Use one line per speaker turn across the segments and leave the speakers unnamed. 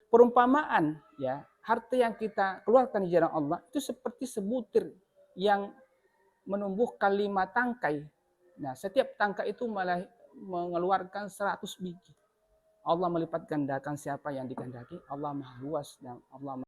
perumpamaan ya, harta yang kita keluarkan di jalan Allah itu seperti sebutir yang menumbuhkan 5 tangkai. Nah, setiap tangkai itu malah mengeluarkan 100 biji. Allah melipat gandakan siapa yang dikehendaki. Allah Maha luas dan Allah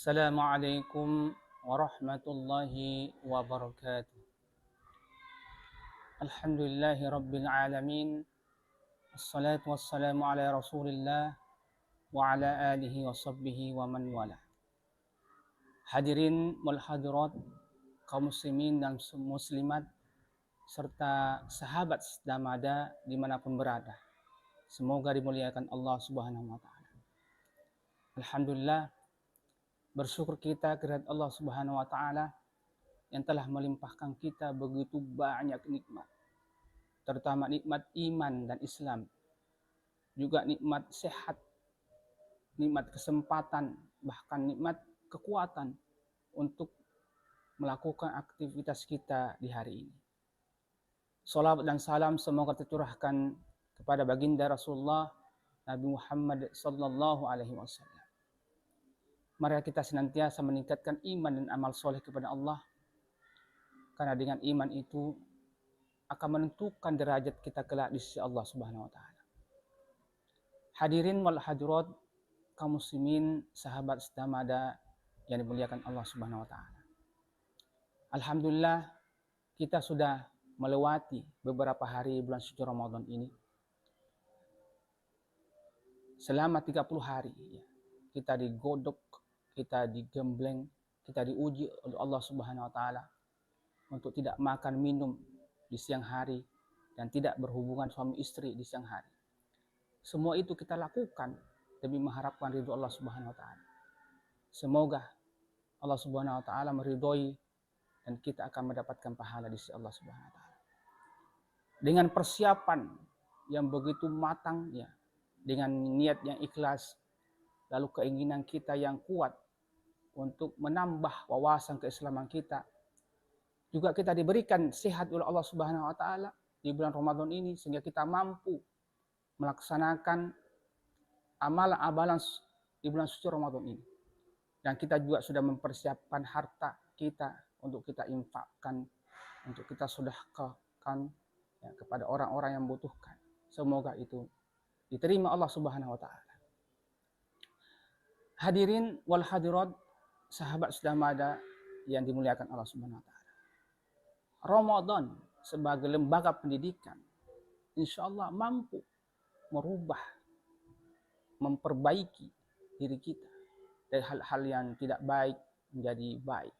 Assalamualaikum warahmatullahi wabarakatuh. Alhamdulillahi rabbil alamin. Assalatu wassalamu ala Rasulillah wa ala alihi wa sahbihi wa man wala. Hadirin wal hadirat, kaum muslimin dan muslimat serta sahabat sedamada dimanapun berada. Semoga dimuliakan Allah Subhanahu wa taala. Alhamdulillah, bersyukur kita kehadirat Allah Subhanahu wa taala yang telah melimpahkan kita begitu banyak nikmat, terutama nikmat iman dan Islam, juga nikmat sehat, nikmat kesempatan, bahkan nikmat kekuatan untuk melakukan aktivitas kita di hari ini. Salawat dan salam semoga tercurahkan kepada baginda Rasulullah Nabi Muhammad sallallahu alaihi wasallam. Mari kita senantiasa meningkatkan iman dan amal soleh kepada Allah, karena dengan iman itu akan menentukan derajat kita kelak di sisi Allah Subhanahu wa taala. Hadirin wal hadirat, kaum muslimin, sahabat sedamada yang dimuliakan Allah Subhanahu wa taala. Alhamdulillah, kita sudah melewati beberapa hari bulan suci Ramadan ini. Selama 30 hari ya, kita digodok, kita digembleng, kita diuji oleh Allah Subhanahu wa taala untuk tidak makan minum di siang hari dan tidak berhubungan suami istri di siang hari. Semua itu kita lakukan demi mengharapkan ridho Allah Subhanahu wa taala. Semoga Allah Subhanahu wa taala meridhoi dan kita akan mendapatkan pahala di sisi Allah Subhanahu wa taala. Dengan persiapan yang begitu matang ya, dengan niat yang ikhlas, lalu keinginan kita yang kuat untuk menambah wawasan keislaman kita. Juga kita diberikan sehat oleh Allah Subhanahu wa taala di bulan Ramadan ini sehingga kita mampu melaksanakan amalan-amalan di bulan suci Ramadan ini. Dan kita juga sudah mempersiapkan harta kita untuk kita infakkan, untuk kita sedekahkan ya, kepada orang-orang yang membutuhkan. Semoga itu diterima Allah Subhanahu wa taala. Hadirin wal hadirat, sahabat sedamada yang dimuliakan Allah Subhanahu wa taala. Ramadan sebagai lembaga pendidikan insya Allah mampu merubah, memperbaiki diri kita dari hal-hal yang tidak baik menjadi baik,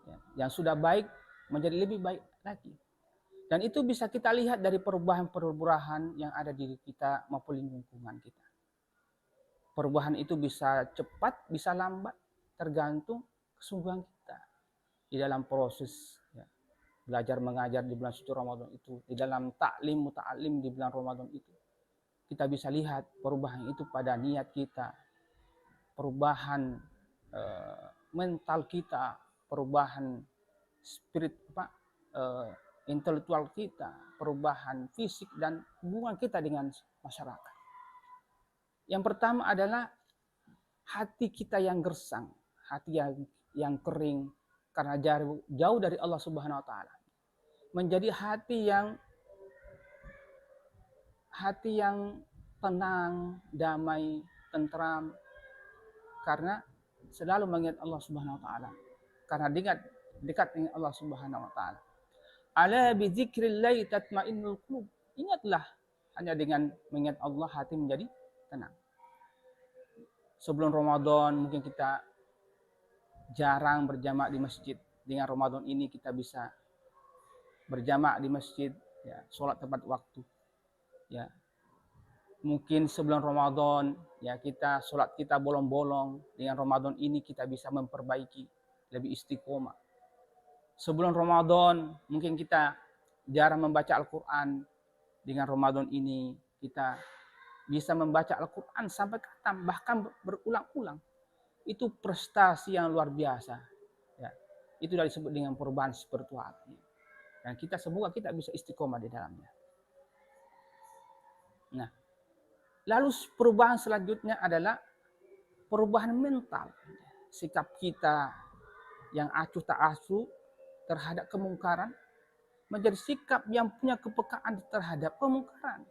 ya, yang sudah baik menjadi lebih baik lagi. Dan itu bisa kita lihat dari perubahan-perubahan yang ada di diri kita maupun lingkungan kita. Perubahan itu bisa cepat, bisa lambat, tergantung kesungguhan kita di dalam proses ya, belajar mengajar di bulan suci Ramadan itu, di dalam taklim muta'alim di bulan Ramadan itu. Kita bisa lihat perubahan itu pada niat kita, perubahan mental kita, perubahan spirit intelektual kita, perubahan fisik dan hubungan kita dengan masyarakat. Yang pertama adalah hati kita yang gersang, hati yang kering karena jauh dari Allah Subhanahu wa taala. Menjadi hati yang tenang, damai, tentram karena selalu mengingat Allah Subhanahu wa taala. Karena dekat dengan Allah Subhanahu wa taala. Ala bi dzikrillah tatmainnul qulub. Ingatlah, hanya dengan mengingat Allah hati menjadi tenang. Sebelum Ramadan mungkin kita jarang berjamaah di masjid. Dengan Ramadan ini kita bisa berjamaah di masjid, ya, sholat tepat waktu. Ya. Mungkin sebelum Ramadan ya kita sholat kita bolong-bolong. Dengan Ramadan ini kita bisa memperbaiki, lebih istiqomah. Sebelum Ramadan mungkin kita jarang membaca Al-Quran. Dengan Ramadan ini kita bisa membaca Al-Quran sampai khatam, bahkan berulang-ulang. Itu prestasi yang luar biasa. Ya. Itu sudah disebut dengan perubahan spiritual. Dan kita semoga kita bisa istiqomah di dalamnya. Nah, lalu perubahan selanjutnya adalah perubahan mental. Sikap kita yang acuh tak acuh terhadap kemungkaran menjadi sikap yang punya kepekaan terhadap kemungkaran.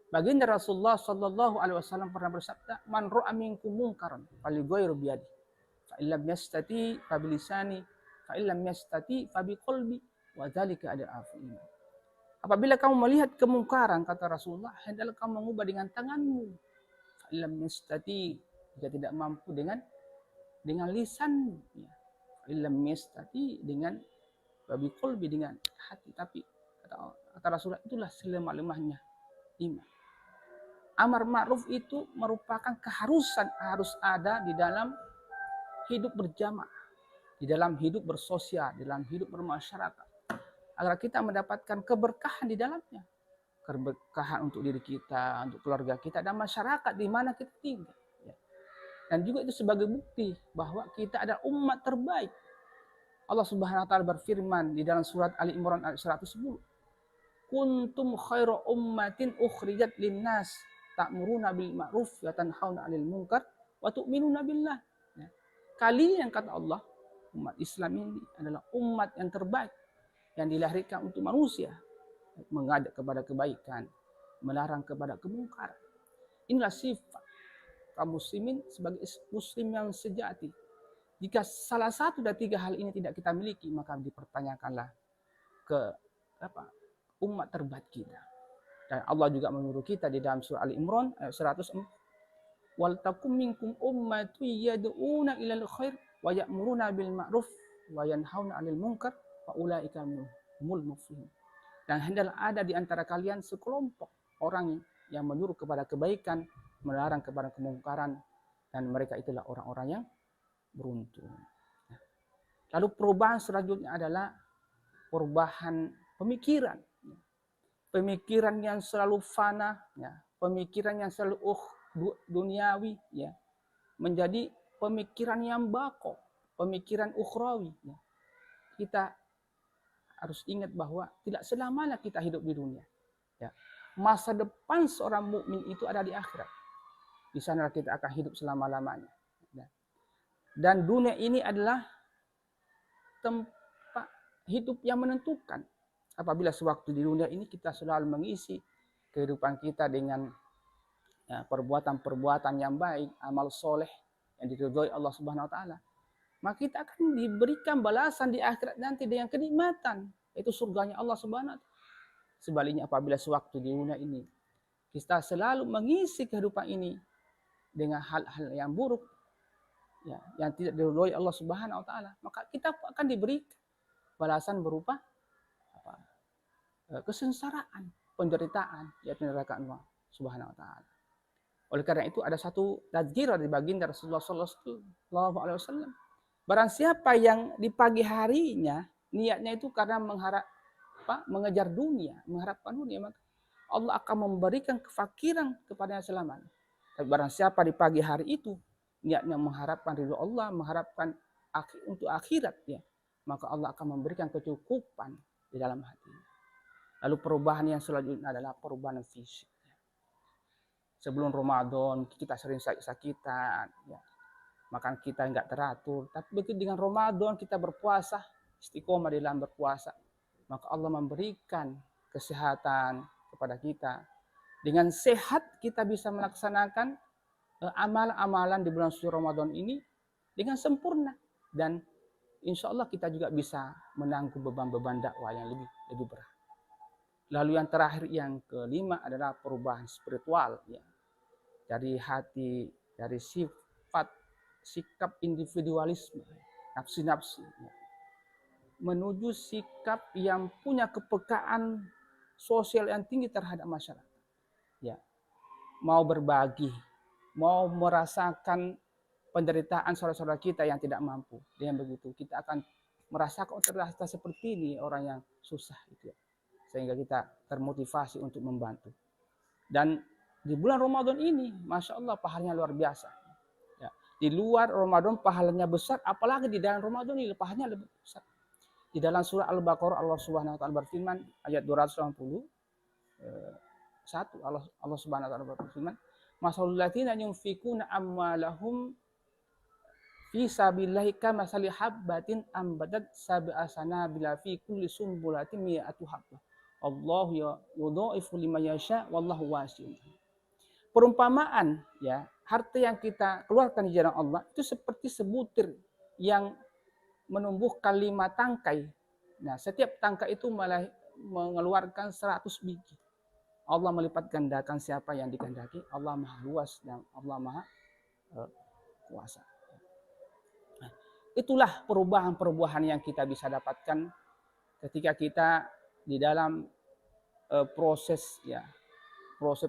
Baginda Rasulullah Shallallahu Alaihi Wasallam pernah bersabda, "Man ra'a minkum munkaran, falyughayyirhu biyadi, fa illam yastati fa bilisani, fa illam yastati fa biqalbi, wa dzalika ad'aful iman." Apabila kamu melihat kemungkaran, kata Rasulullah, hendaklah kamu mengubah dengan tanganmu. Fa illam yastati, jika tidak mampu dengan lisanmu, ya. Fa illam yastati dengan fa biqalbi, dengan hati. Tapi kata Rasulullah, itulah selemah-lemahnya iman. Amar ma'ruf itu merupakan keharusan, harus ada di dalam hidup berjamaah, di dalam hidup bersosial, di dalam hidup bermasyarakat, agar kita mendapatkan keberkahan di dalamnya, keberkahan untuk diri kita, untuk keluarga kita, dan masyarakat di mana kita tinggal. Dan juga itu sebagai bukti bahwa kita adalah umat terbaik. Allah Subhanahu Wa Taala berfirman di dalam surat Ali Imran ayat 110, "Kuntum khairu ummatin ukhrijat linnas ta'muruna bil ma'ruf wa tanhauna 'anil munkar wa tu'minuna billah." Kalian, kata Allah, umat Islam ini adalah umat yang terbaik yang dilahirkan untuk manusia, mengajak kepada kebaikan, melarang kepada kemungkaran. Inilah sifat kaum muslimin sebagai muslim yang sejati. Jika salah satu dari tiga hal ini tidak kita miliki, maka dipertanyakanlah ke umat terbaik kita. Dan Allah juga menyuruh kita di dalam surah Ali Imran ayat 104, "Wal takum minkum ummatun yad'una ilal khair wa ya'muruna bil ma'ruf wa yanhauna 'anil munkar wa ulaika humul muflihun." Dan hendaklah ada di antara kalian sekelompok orang yang menyuruh kepada kebaikan, melarang kepada kemungkaran, dan mereka itulah orang-orang yang beruntung. Lalu perubahan selanjutnya adalah perubahan pemikiran. Pemikiran yang selalu fana, ya, pemikiran yang selalu duniawi, ya, menjadi pemikiran yang bako, pemikiran ukhrawi. Ya. Kita harus ingat bahwa tidak selamanya kita hidup di dunia. Ya. Masa depan seorang mukmin itu ada di akhirat. Di sana kita akan hidup selama-lamanya. Ya. Dan dunia ini adalah tempat hidup yang menentukan. Apabila sewaktu di dunia ini kita selalu mengisi kehidupan kita dengan perbuatan-perbuatan yang baik, amal soleh yang diridhoi Allah Subhanahu Wa Taala, maka kita akan diberikan balasan di akhirat nanti dengan kenikmatan, yaitu surganya Allah Subhanahu Wa Taala. Sebaliknya apabila sewaktu di dunia ini kita selalu mengisi kehidupan ini dengan hal-hal yang buruk, ya, yang tidak diridhoi Allah Subhanahu Wa Taala, maka kita akan diberikan balasan berupa kesengsaraan, penderitaan, yaitu neraka Allah Subhanahu Wa Taala. Oleh karena itu ada satu tadzkirah di baginda Rasulullah Sallallahu Alaihi Wasallam. Barang siapa yang di pagi harinya niatnya itu karena mengejar dunia, mengharapkan dunia, maka Allah akan memberikan kefakiran kepadanya selamanya. Tapi barang siapa di pagi hari itu niatnya mengharapkan ridho Allah, mengharapkan untuk akhirat, ya, maka Allah akan memberikan kecukupan di dalam hatinya. Lalu perubahan yang selanjutnya adalah perubahan fisik. Sebelum Ramadan kita sering sakit-sakitan, ya. Makan kita nggak teratur. Tapi begitu dengan Ramadan kita berpuasa, istiqomah di dalam berpuasa, maka Allah memberikan kesehatan kepada kita. Dengan sehat kita bisa melaksanakan amalan-amalan di bulan suci Ramadan ini dengan sempurna. Dan insya Allah kita juga bisa menanggung beban-beban dakwah yang lebih berat. Lalu yang terakhir, yang kelima adalah perubahan spiritual, ya. Dari hati, dari sikap individualisme, nafsi-nafsi, ya, menuju sikap yang punya kepekaan sosial yang tinggi terhadap masyarakat. Ya. Mau berbagi, mau merasakan penderitaan saudara-saudara kita yang tidak mampu. Dengan begitu kita akan merasakan ternyata seperti ini orang yang susah, gitu ya. sehingga kita termotivasi untuk membantu. Dan di bulan Ramadan ini, Masya Allah, pahalanya luar biasa. Ya. Di luar Ramadan pahalanya besar, apalagi di dalam Ramadan ini pahalanya lebih besar. Di dalam surah Al-Baqarah Allah Subhanahu wa taala berfirman ayat 291 Allah Subhanahu wa taala berfirman, "Masalul ladzina yunfikuna amwalahum fi sabilillahi kamathali habbatin ambatat sab'a sanabila fi kulli sumbulatin mi'atu habbah. Allahu yudha'ifu liman yasha wallahu wasi'un." Perumpamaan ya, harta yang kita keluarkan di jalan Allah itu seperti sebutir yang menumbuhkan 5 tangkai. Nah, setiap tangkai itu malah mengeluarkan 100 biji. Allah melipat gandakan siapa yang dikehendaki. Allah Maha luas dan Allah Maha kuasa. Nah, itulah perubahan-perubahan yang kita bisa dapatkan ketika kita di dalam proses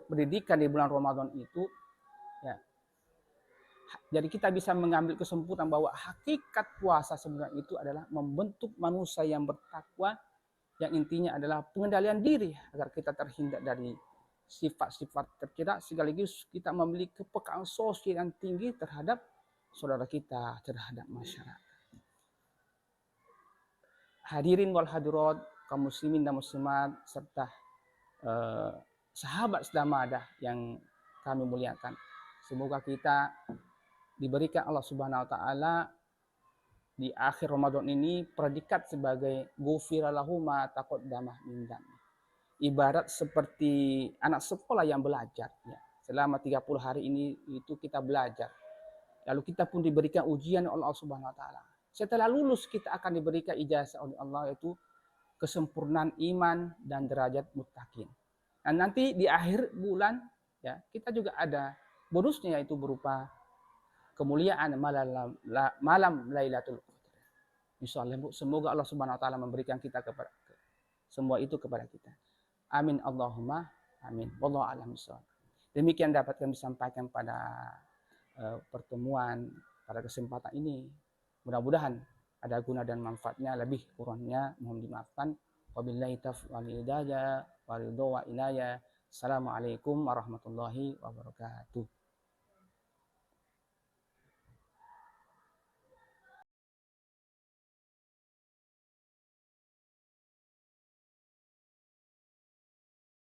pendidikan di bulan Ramadan itu ya. Jadi kita bisa mengambil kesimpulan bahwa hakikat puasa sebenarnya itu adalah membentuk manusia yang bertakwa, yang intinya adalah pengendalian diri agar kita terhindar dari sifat-sifat tercela, sekaligus kita memiliki kepekaan sosial yang tinggi terhadap saudara kita, terhadap masyarakat. Hadirin wal hadirat, kaum muslimin dan muslimat, serta sahabat sedamadah yang kami muliakan. Semoga kita diberikan Allah Subhanahu wa taala di akhir Ramadan ini predikat sebagai ghufira lahu ma taqaddama min dzambi. Ibarat seperti anak sekolah yang belajar ya. Selama 30 hari ini itu kita belajar. Lalu kita pun diberikan ujian oleh Allah Subhanahu wa taala. Setelah lulus kita akan diberikan ijazah oleh Allah, yaitu kesempurnaan iman dan derajat muttaqin. Dan nanti di akhir bulan ya, kita juga ada bonusnya, yaitu berupa kemuliaan malam Lailatul Qadar. Insyaallah, semoga Allah Subhanahu wa taala memberikan kita kepada semua itu kepada kita. Amin Allahumma amin. Wallahu a'lam bishawab. Demikian dapat kami sampaikan pada pertemuan pada kesempatan ini. Mudah-mudahan ada guna dan manfaatnya, lebih kurangnya mohon dimaafkan. Wabillahi taufiq wal hidayah wa ridha wa inayah. Assalamualaikum warahmatullahi wabarakatuh.